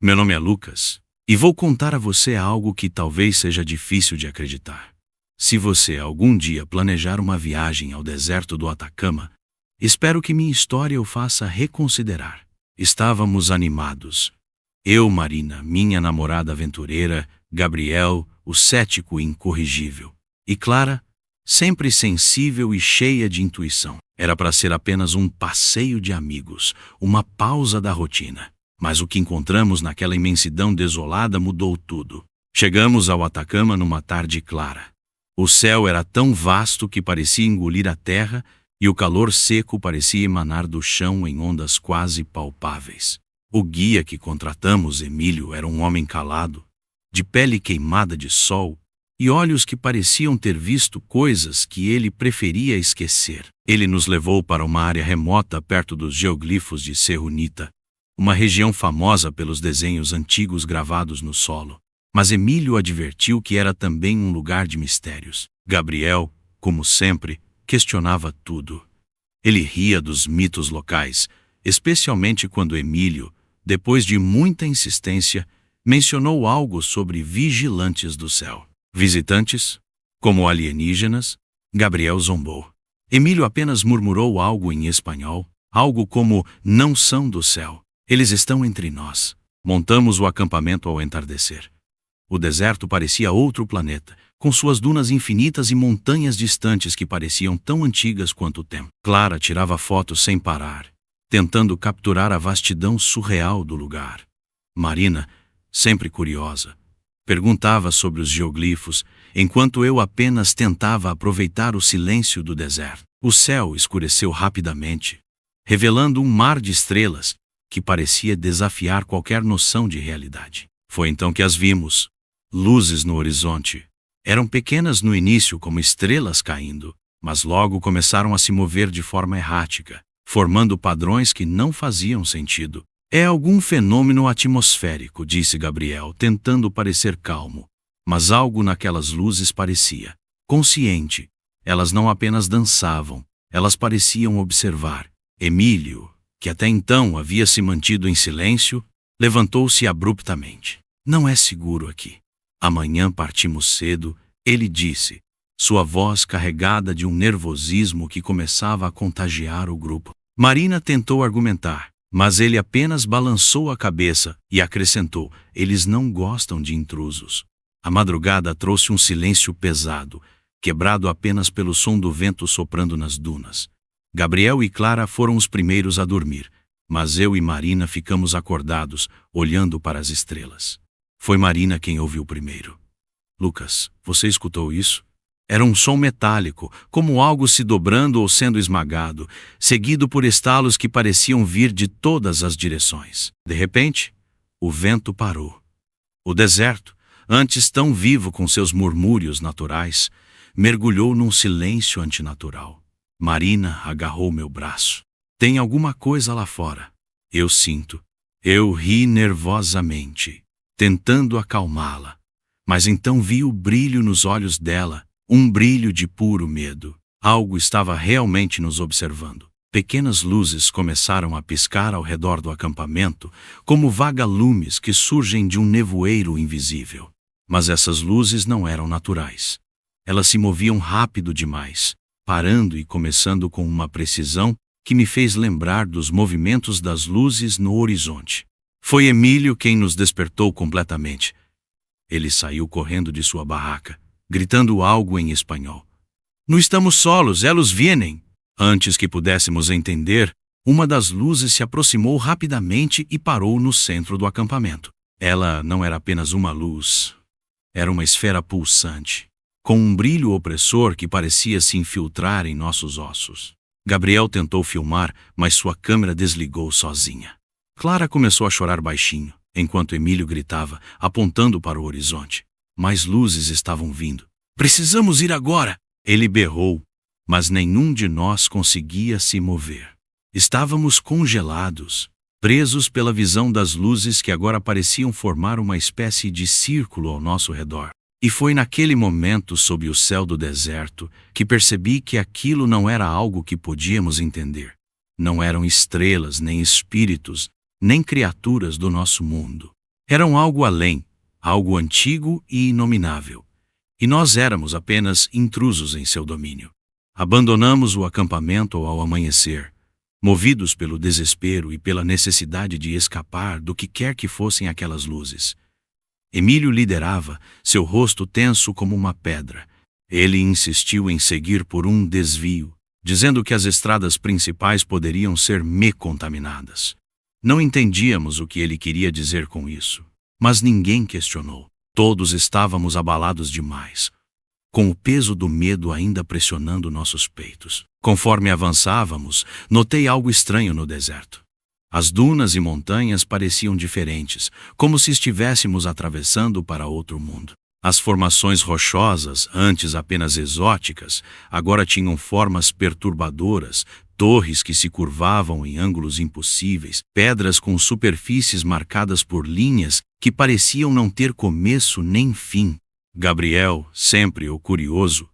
Meu nome é Lucas, e vou contar a você algo que talvez seja difícil de acreditar. Se você algum dia planejar uma viagem ao deserto do Atacama, espero que minha história o faça reconsiderar. Estávamos animados. Eu, Marina, minha namorada aventureira, Gabriel, o cético incorrigível, e Clara, sempre sensível e cheia de intuição. Era para ser apenas um passeio de amigos, uma pausa da rotina. Mas o que encontramos naquela imensidão desolada mudou tudo. Chegamos ao Atacama numa tarde clara. O céu era tão vasto que parecia engolir a terra e o calor seco parecia emanar do chão em ondas quase palpáveis. O guia que contratamos, Emílio, era um homem calado, de pele queimada de sol e olhos que pareciam ter visto coisas que ele preferia esquecer. Ele nos levou para uma área remota perto dos geoglifos de Serrunita, uma região famosa pelos desenhos antigos gravados no solo. Mas Emílio advertiu que era também um lugar de mistérios. Gabriel, como sempre, questionava tudo. Ele ria dos mitos locais, especialmente quando Emílio, depois de muita insistência, mencionou algo sobre vigilantes do céu. Visitantes? Como alienígenas? Gabriel zombou. Emílio apenas murmurou algo em espanhol, algo como "não são do céu. Eles estão entre nós." Montamos o acampamento ao entardecer. O deserto parecia outro planeta, com suas dunas infinitas e montanhas distantes que pareciam tão antigas quanto o tempo. Clara tirava fotos sem parar, tentando capturar a vastidão surreal do lugar. Marina, sempre curiosa, perguntava sobre os geoglifos, enquanto eu apenas tentava aproveitar o silêncio do deserto. O céu escureceu rapidamente, revelando um mar de estrelas que parecia desafiar qualquer noção de realidade. Foi então que as vimos. Luzes no horizonte. Eram pequenas no início, como estrelas caindo, mas logo começaram a se mover de forma errática, formando padrões que não faziam sentido. "É algum fenômeno atmosférico", disse Gabriel, tentando parecer calmo. Mas algo naquelas luzes parecia consciente. Elas não apenas dançavam, elas pareciam observar. Emílio, que até então havia se mantido em silêncio, levantou-se abruptamente. "Não é seguro aqui. Amanhã partimos cedo", ele disse, sua voz carregada de um nervosismo que começava a contagiar o grupo. Marina tentou argumentar, mas ele apenas balançou a cabeça e acrescentou: "Eles não gostam de intrusos." A madrugada trouxe um silêncio pesado, quebrado apenas pelo som do vento soprando nas dunas. Gabriel e Clara foram os primeiros a dormir, mas eu e Marina ficamos acordados, olhando para as estrelas. Foi Marina quem ouviu primeiro. "Lucas, você escutou isso?" Era um som metálico, como algo se dobrando ou sendo esmagado, seguido por estalos que pareciam vir de todas as direções. De repente, o vento parou. O deserto, antes tão vivo com seus murmúrios naturais, mergulhou num silêncio antinatural. Marina agarrou meu braço. "Tem alguma coisa lá fora." "Eu sinto." Eu ri nervosamente, tentando acalmá-la. Mas então vi o brilho nos olhos dela, um brilho de puro medo. Algo estava realmente nos observando. Pequenas luzes começaram a piscar ao redor do acampamento, como vagalumes que surgem de um nevoeiro invisível. Mas essas luzes não eram naturais. Elas se moviam rápido demais, parando e começando com uma precisão que me fez lembrar dos movimentos das luzes no horizonte. Foi Emílio quem nos despertou completamente. Ele saiu correndo de sua barraca, gritando algo em espanhol. "Não estamos solos, eles vêm." Antes que pudéssemos entender, uma das luzes se aproximou rapidamente e parou no centro do acampamento. Ela não era apenas uma luz. Era uma esfera pulsante, com um brilho opressor que parecia se infiltrar em nossos ossos. Gabriel tentou filmar, mas sua câmera desligou sozinha. Clara começou a chorar baixinho, enquanto Emílio gritava, apontando para o horizonte. Mais luzes estavam vindo. "Precisamos ir agora!" Ele berrou, mas nenhum de nós conseguia se mover. Estávamos congelados, presos pela visão das luzes que agora pareciam formar uma espécie de círculo ao nosso redor. E foi naquele momento, sob o céu do deserto, que percebi que aquilo não era algo que podíamos entender. Não eram estrelas, nem espíritos, nem criaturas do nosso mundo. Eram algo além, algo antigo e inominável. E nós éramos apenas intrusos em seu domínio. Abandonamos o acampamento ao amanhecer, movidos pelo desespero e pela necessidade de escapar do que quer que fossem aquelas luzes. Emílio liderava, seu rosto tenso como uma pedra. Ele insistiu em seguir por um desvio, dizendo que as estradas principais poderiam ser contaminadas. Não entendíamos o que ele queria dizer com isso, mas ninguém questionou. Todos estávamos abalados demais, com o peso do medo ainda pressionando nossos peitos. Conforme avançávamos, notei algo estranho no deserto. As dunas e montanhas pareciam diferentes, como se estivéssemos atravessando para outro mundo. As formações rochosas, antes apenas exóticas, agora tinham formas perturbadoras, torres que se curvavam em ângulos impossíveis, pedras com superfícies marcadas por linhas que pareciam não ter começo nem fim. Gabriel, sempre o curioso,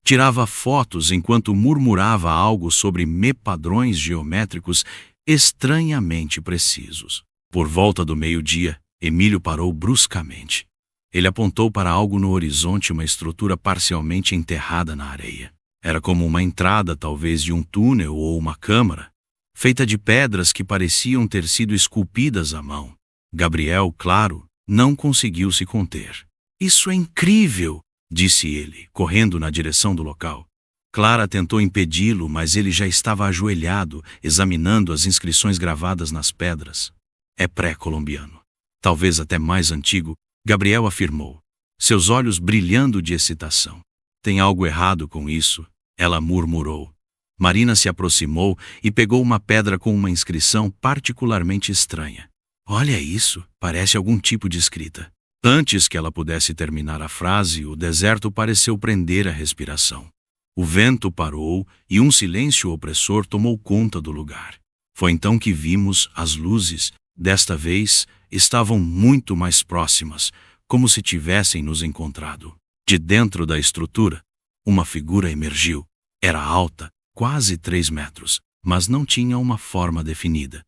tirava fotos enquanto murmurava algo sobre padrões geométricos estranhamente precisos. Por volta do meio-dia, Emílio parou bruscamente. Ele apontou para algo no horizonte, uma estrutura parcialmente enterrada na areia. Era como uma entrada, talvez de um túnel ou uma câmara, feita de pedras que pareciam ter sido esculpidas à mão. Gabriel, claro, não conseguiu se conter. "Isso é incrível!" disse ele, correndo na direção do local. Clara tentou impedi-lo, mas ele já estava ajoelhado, examinando as inscrições gravadas nas pedras. "É pré-colombiano. Talvez até mais antigo", Gabriel afirmou, seus olhos brilhando de excitação. "Tem algo errado com isso", ela murmurou. Marina se aproximou e pegou uma pedra com uma inscrição particularmente estranha. "Olha isso, parece algum tipo de escrita." Antes que ela pudesse terminar a frase, o deserto pareceu prender a respiração. O vento parou e um silêncio opressor tomou conta do lugar. Foi então que vimos as luzes. Desta vez, estavam muito mais próximas, como se tivessem nos encontrado. De dentro da estrutura, uma figura emergiu. Era alta, quase 3 metros, mas não tinha uma forma definida.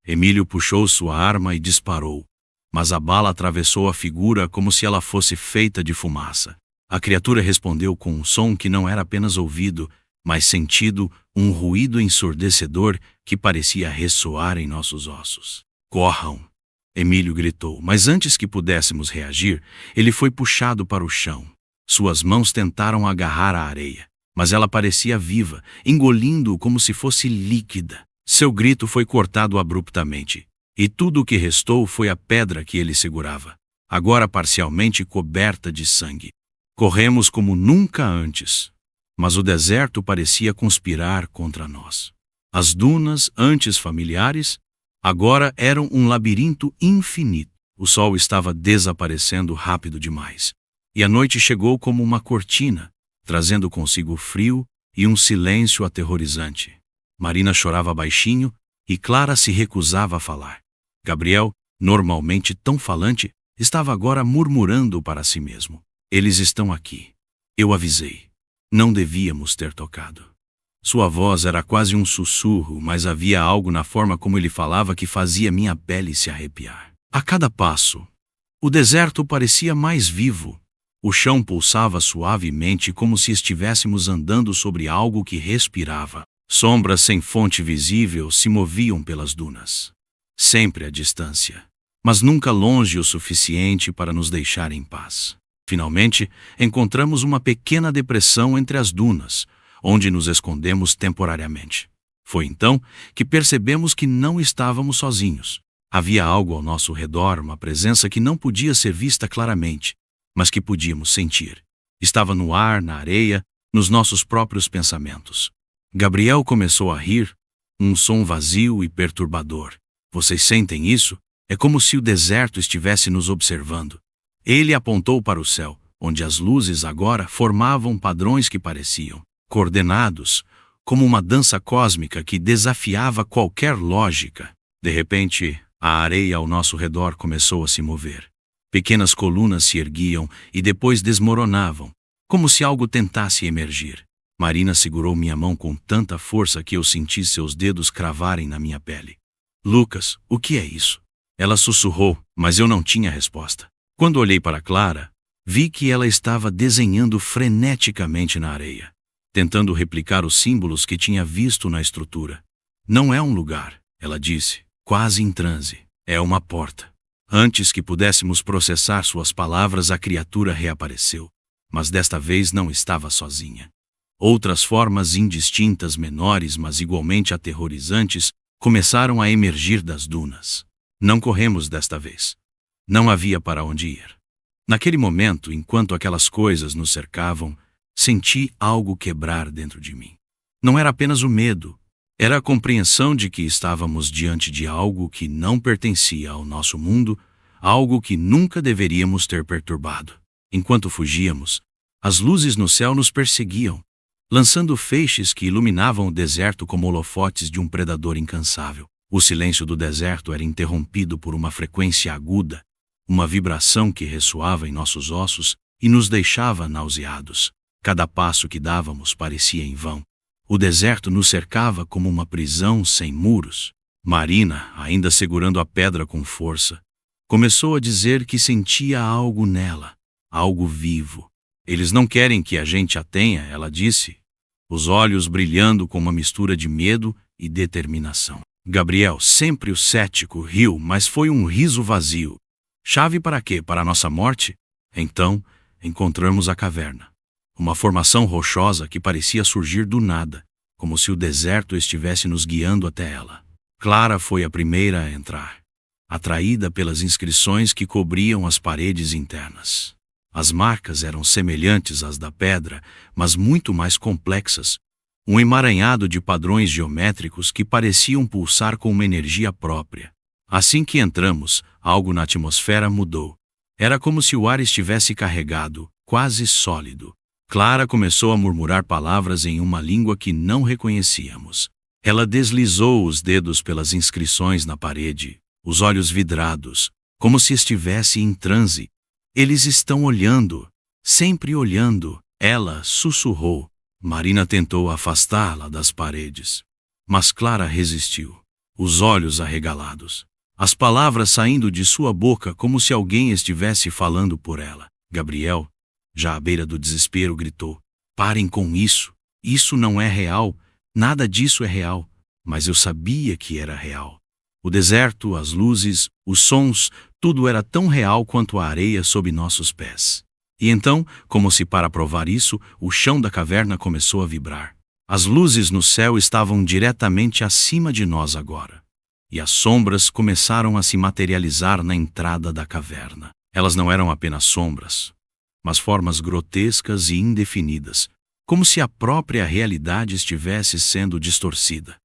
Emílio puxou sua arma e disparou, mas a bala atravessou a figura como se ela fosse feita de fumaça. A criatura respondeu com um som que não era apenas ouvido, mas sentido, um ruído ensurdecedor que parecia ressoar em nossos ossos. "Corram!" Emílio gritou, mas antes que pudéssemos reagir, ele foi puxado para o chão. Suas mãos tentaram agarrar a areia, mas ela parecia viva, engolindo-o como se fosse líquida. Seu grito foi cortado abruptamente, e tudo o que restou foi a pedra que ele segurava, agora parcialmente coberta de sangue. Corremos como nunca antes, mas o deserto parecia conspirar contra nós. As dunas, antes familiares, agora eram um labirinto infinito. O sol estava desaparecendo rápido demais, e a noite chegou como uma cortina, trazendo consigo frio e um silêncio aterrorizante. Marina chorava baixinho e Clara se recusava a falar. Gabriel, normalmente tão falante, estava agora murmurando para si mesmo. "Eles estão aqui. Eu avisei. Não devíamos ter tocado." Sua voz era quase um sussurro, mas havia algo na forma como ele falava que fazia minha pele se arrepiar. A cada passo, o deserto parecia mais vivo. O chão pulsava suavemente como se estivéssemos andando sobre algo que respirava. Sombras sem fonte visível se moviam pelas dunas. Sempre à distância, mas nunca longe o suficiente para nos deixar em paz. Finalmente, encontramos uma pequena depressão entre as dunas, onde nos escondemos temporariamente. Foi então que percebemos que não estávamos sozinhos. Havia algo ao nosso redor, uma presença que não podia ser vista claramente, mas que podíamos sentir. Estava no ar, na areia, nos nossos próprios pensamentos. Gabriel começou a rir, um som vazio e perturbador. "Vocês sentem isso? É como se o deserto estivesse nos observando." Ele apontou para o céu, onde as luzes agora formavam padrões que pareciam coordenados, como uma dança cósmica que desafiava qualquer lógica. De repente, a areia ao nosso redor começou a se mover. Pequenas colunas se erguiam e depois desmoronavam, como se algo tentasse emergir. Marina segurou minha mão com tanta força que eu senti seus dedos cravarem na minha pele. "Lucas, o que é isso?" Ela sussurrou, mas eu não tinha resposta. Quando olhei para Clara, vi que ela estava desenhando freneticamente na areia, tentando replicar os símbolos que tinha visto na estrutura. Não é um lugar, ela disse, quase em transe. É uma porta. Antes que pudéssemos processar suas palavras, a criatura reapareceu, mas desta vez não estava sozinha. Outras formas indistintas, menores, mas igualmente aterrorizantes, começaram a emergir das dunas. Não corremos desta vez. Não havia para onde ir. Naquele momento, enquanto aquelas coisas nos cercavam, senti algo quebrar dentro de mim. Não era apenas o medo, era a compreensão de que estávamos diante de algo que não pertencia ao nosso mundo, algo que nunca deveríamos ter perturbado. Enquanto fugíamos, as luzes no céu nos perseguiam, lançando feixes que iluminavam o deserto como holofotes de um predador incansável. O silêncio do deserto era interrompido por uma frequência aguda, uma vibração que ressoava em nossos ossos e nos deixava nauseados. Cada passo que dávamos parecia em vão. O deserto nos cercava como uma prisão sem muros. Marina, ainda segurando a pedra com força, começou a dizer que sentia algo nela, algo vivo. Eles não querem que a gente a tenha, ela disse, os olhos brilhando com uma mistura de medo e determinação. Gabriel, sempre o cético, riu, mas foi um riso vazio. Chave para quê? Para a nossa morte? Então, encontramos a caverna. Uma formação rochosa que parecia surgir do nada, como se o deserto estivesse nos guiando até ela. Clara foi a primeira a entrar, atraída pelas inscrições que cobriam as paredes internas. As marcas eram semelhantes às da pedra, mas muito mais complexas, um emaranhado de padrões geométricos que pareciam pulsar com uma energia própria. Assim que entramos, algo na atmosfera mudou. Era como se o ar estivesse carregado, quase sólido. Clara começou a murmurar palavras em uma língua que não reconhecíamos. Ela deslizou os dedos pelas inscrições na parede, os olhos vidrados, como se estivesse em transe. Eles estão olhando, sempre olhando, ela sussurrou. Marina tentou afastá-la das paredes, mas Clara resistiu, os olhos arregalados, as palavras saindo de sua boca como se alguém estivesse falando por ela. Gabriel, já à beira do desespero, gritou: "Parem com isso! Isso não é real! Nada disso é real!" Mas eu sabia que era real. O deserto, as luzes, os sons, tudo era tão real quanto a areia sob nossos pés. E então, como se para provar isso, o chão da caverna começou a vibrar. As luzes no céu estavam diretamente acima de nós agora. E as sombras começaram a se materializar na entrada da caverna. Elas não eram apenas sombras, mas formas grotescas e indefinidas, como se a própria realidade estivesse sendo distorcida.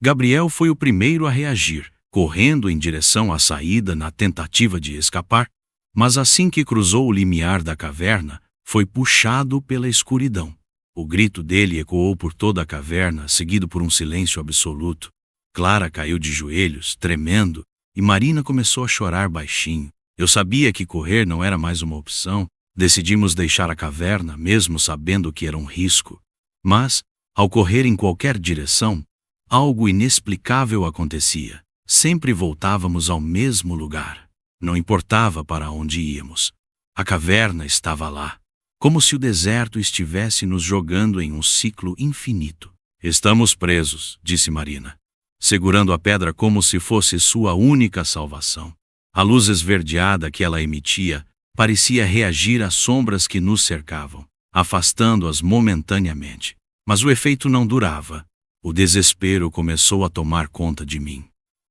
Gabriel foi o primeiro a reagir, correndo em direção à saída na tentativa de escapar, mas assim que cruzou o limiar da caverna, foi puxado pela escuridão. O grito dele ecoou por toda a caverna, seguido por um silêncio absoluto. Clara caiu de joelhos, tremendo, e Marina começou a chorar baixinho. Eu sabia que correr não era mais uma opção. Decidimos deixar a caverna, mesmo sabendo que era um risco. Mas, ao correr em qualquer direção, algo inexplicável acontecia. Sempre voltávamos ao mesmo lugar. Não importava para onde íamos. A caverna estava lá, como se o deserto estivesse nos jogando em um ciclo infinito. "Estamos presos", disse Marina, segurando a pedra como se fosse sua única salvação. A luz esverdeada que ela emitia parecia reagir às sombras que nos cercavam, afastando-as momentaneamente. Mas o efeito não durava. O desespero começou a tomar conta de mim.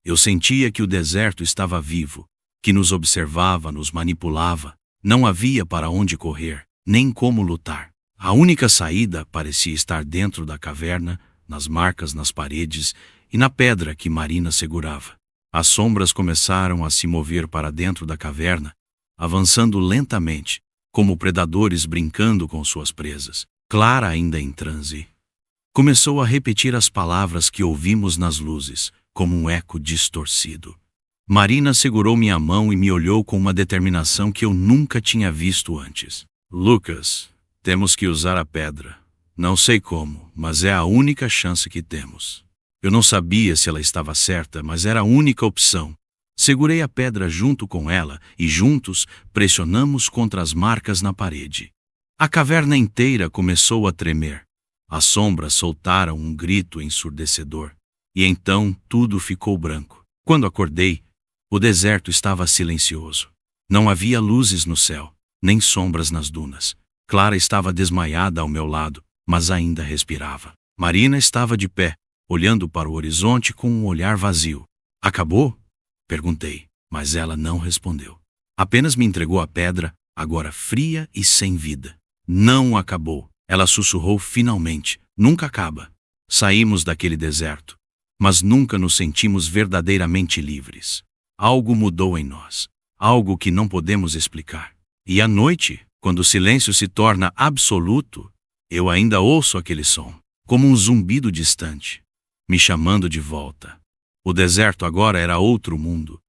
Eu sentia que o deserto estava vivo, que nos observava, nos manipulava. Não havia para onde correr, nem como lutar. A única saída parecia estar dentro da caverna, nas marcas nas paredes e na pedra que Marina segurava. As sombras começaram a se mover para dentro da caverna, avançando lentamente, como predadores brincando com suas presas. Clara, ainda em transe, começou a repetir as palavras que ouvimos nas luzes, como um eco distorcido. Marina segurou minha mão e me olhou com uma determinação que eu nunca tinha visto antes. "Lucas, temos que usar a pedra. Não sei como, mas é a única chance que temos." Eu não sabia se ela estava certa, mas era a única opção. Segurei a pedra junto com ela e juntos pressionamos contra as marcas na parede. A caverna inteira começou a tremer. As sombras soltaram um grito ensurdecedor. E então tudo ficou branco. Quando acordei, o deserto estava silencioso. Não havia luzes no céu, nem sombras nas dunas. Clara estava desmaiada ao meu lado, mas ainda respirava. Marina estava de pé, olhando para o horizonte com um olhar vazio. Acabou? Perguntei, mas ela não respondeu. Apenas me entregou a pedra, agora fria e sem vida. Não acabou, ela sussurrou finalmente. Nunca acaba. Saímos daquele deserto, mas nunca nos sentimos verdadeiramente livres. Algo mudou em nós, algo que não podemos explicar. E à noite, quando o silêncio se torna absoluto, eu ainda ouço aquele som, como um zumbido distante, me chamando de volta. O deserto agora era outro mundo,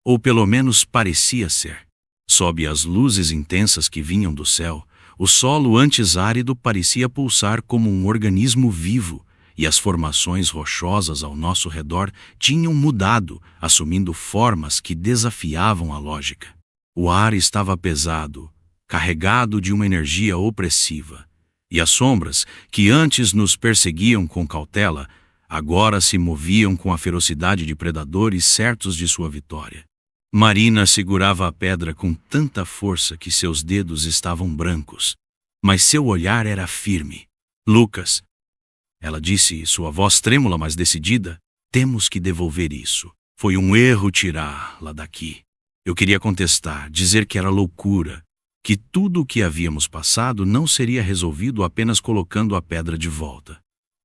ou pelo menos parecia ser. Sob as luzes intensas que vinham do céu, o solo antes árido parecia pulsar como um organismo vivo, e as formações rochosas ao nosso redor tinham mudado, assumindo formas que desafiavam a lógica. O ar estava pesado, carregado de uma energia opressiva, e as sombras, que antes nos perseguiam com cautela, agora se moviam com a ferocidade de predadores certos de sua vitória. Marina segurava a pedra com tanta força que seus dedos estavam brancos, mas seu olhar era firme. Lucas, ela disse, sua voz trêmula mas decidida, temos que devolver isso. Foi um erro tirá-la daqui. Eu queria contestar, dizer que era loucura, que tudo o que havíamos passado não seria resolvido apenas colocando a pedra de volta.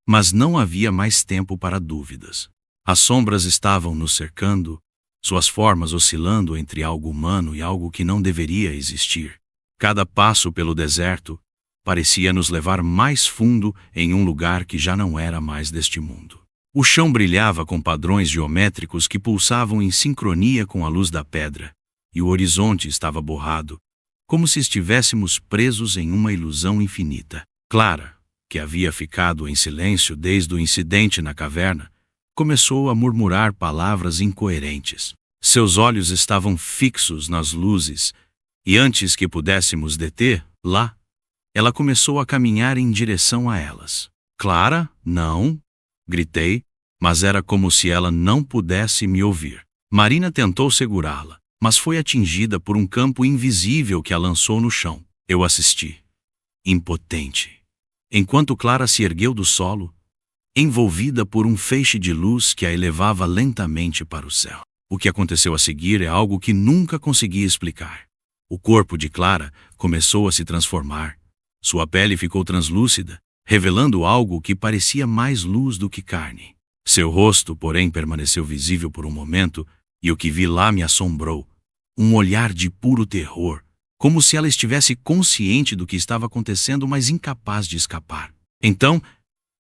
Mas não havia mais tempo para dúvidas. As sombras estavam nos cercando, suas formas oscilando entre algo humano e algo que não deveria existir. Cada passo pelo deserto parecia nos levar mais fundo em um lugar que já não era mais deste mundo. O chão brilhava com padrões geométricos que pulsavam em sincronia com a luz da pedra, e o horizonte estava borrado, como se estivéssemos presos em uma ilusão infinita. Clara, que havia ficado em silêncio desde o incidente na caverna, começou a murmurar palavras incoerentes. Seus olhos estavam fixos nas luzes, e antes que pudéssemos deter, lá, ela começou a caminhar em direção a elas. Clara, não, gritei, mas era como se ela não pudesse me ouvir. Marina tentou segurá-la, mas foi atingida por um campo invisível que a lançou no chão. Eu assisti, impotente, enquanto Clara se ergueu do solo, envolvida por um feixe de luz que a elevava lentamente para o céu. O que aconteceu a seguir é algo que nunca consegui explicar. O corpo de Clara começou a se transformar. Sua pele ficou translúcida, revelando algo que parecia mais luz do que carne. Seu rosto, porém, permaneceu visível por um momento, e o que vi lá me assombrou. Um olhar de puro terror, como se ela estivesse consciente do que estava acontecendo, mas incapaz de escapar. Então,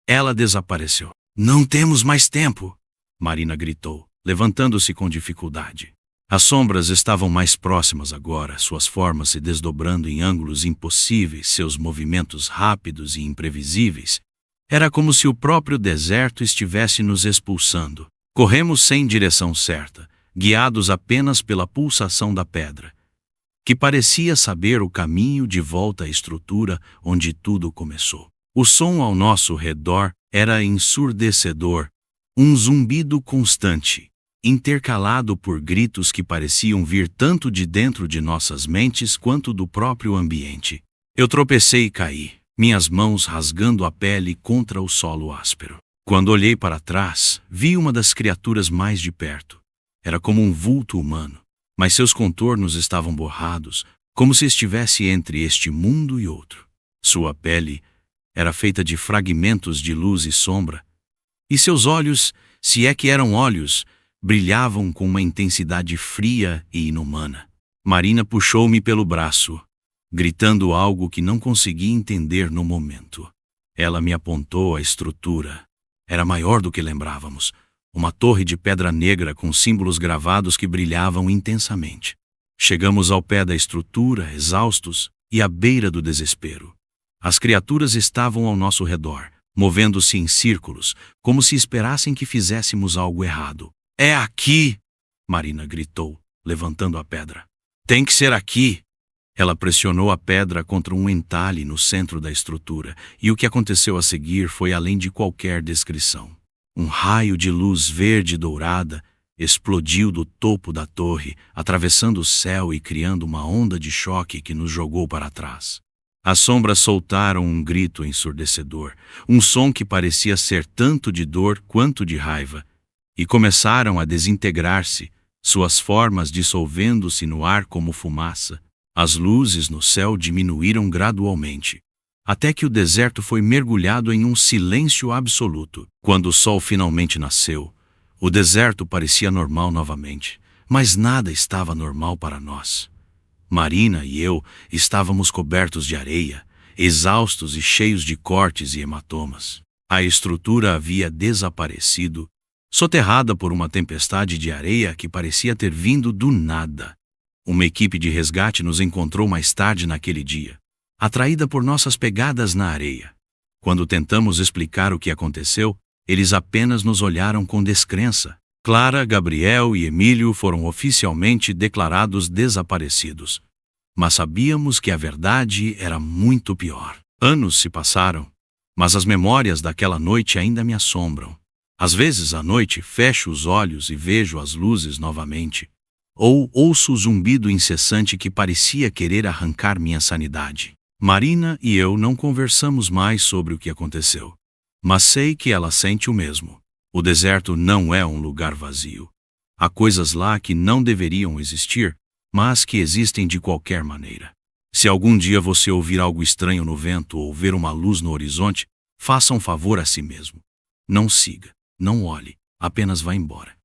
ela desapareceu. Não temos mais tempo, Marina gritou, levantando-se com dificuldade. As sombras estavam mais próximas agora, suas formas se desdobrando em ângulos impossíveis, seus movimentos rápidos e imprevisíveis. Era como se o próprio deserto estivesse nos expulsando. Corremos sem direção certa, guiados apenas pela pulsação da pedra, que parecia saber o caminho de volta à estrutura onde tudo começou. O som ao nosso redor era ensurdecedor, um zumbido constante, intercalado por gritos que pareciam vir tanto de dentro de nossas mentes quanto do próprio ambiente. Eu tropecei e caí, minhas mãos rasgando a pele contra o solo áspero. Quando olhei para trás, vi uma das criaturas mais de perto. Era como um vulto humano, mas seus contornos estavam borrados, como se estivesse entre este mundo e outro. Sua pele era feita de fragmentos de luz e sombra, e seus olhos, se é que eram olhos, brilhavam com uma intensidade fria e inumana. Marina puxou-me pelo braço, gritando algo que não consegui entender no momento. Ela me apontou a estrutura. Era maior do que lembrávamos. Uma torre de pedra negra com símbolos gravados que brilhavam intensamente. Chegamos ao pé da estrutura, exaustos e à beira do desespero. As criaturas estavam ao nosso redor, movendo-se em círculos, como se esperassem que fizéssemos algo errado. É aqui! Marina gritou, levantando a pedra. Tem que ser aqui! Ela pressionou a pedra contra um entalhe no centro da estrutura, e o que aconteceu a seguir foi além de qualquer descrição. Um raio de luz verde dourada explodiu do topo da torre, atravessando o céu e criando uma onda de choque que nos jogou para trás. As sombras soltaram um grito ensurdecedor, um som que parecia ser tanto de dor quanto de raiva, e começaram a desintegrar-se, suas formas dissolvendo-se no ar como fumaça. As luzes no céu diminuíram gradualmente, até que o deserto foi mergulhado em um silêncio absoluto. Quando o sol finalmente nasceu, o deserto parecia normal novamente, mas nada estava normal para nós. Marina e eu estávamos cobertos de areia, exaustos e cheios de cortes e hematomas. A estrutura havia desaparecido, soterrada por uma tempestade de areia que parecia ter vindo do nada. Uma equipe de resgate nos encontrou mais tarde naquele dia, atraída por nossas pegadas na areia. Quando tentamos explicar o que aconteceu, eles apenas nos olharam com descrença. Clara, Gabriel e Emílio foram oficialmente declarados desaparecidos. Mas sabíamos que a verdade era muito pior. Anos se passaram, mas as memórias daquela noite ainda me assombram. Às vezes à noite fecho os olhos e vejo as luzes novamente, ou ouço o zumbido incessante que parecia querer arrancar minha sanidade. Marina e eu não conversamos mais sobre o que aconteceu, mas sei que ela sente o mesmo. O deserto não é um lugar vazio. Há coisas lá que não deveriam existir, mas que existem de qualquer maneira. Se algum dia você ouvir algo estranho no vento ou ver uma luz no horizonte, faça um favor a si mesmo. Não siga, não olhe, apenas vá embora.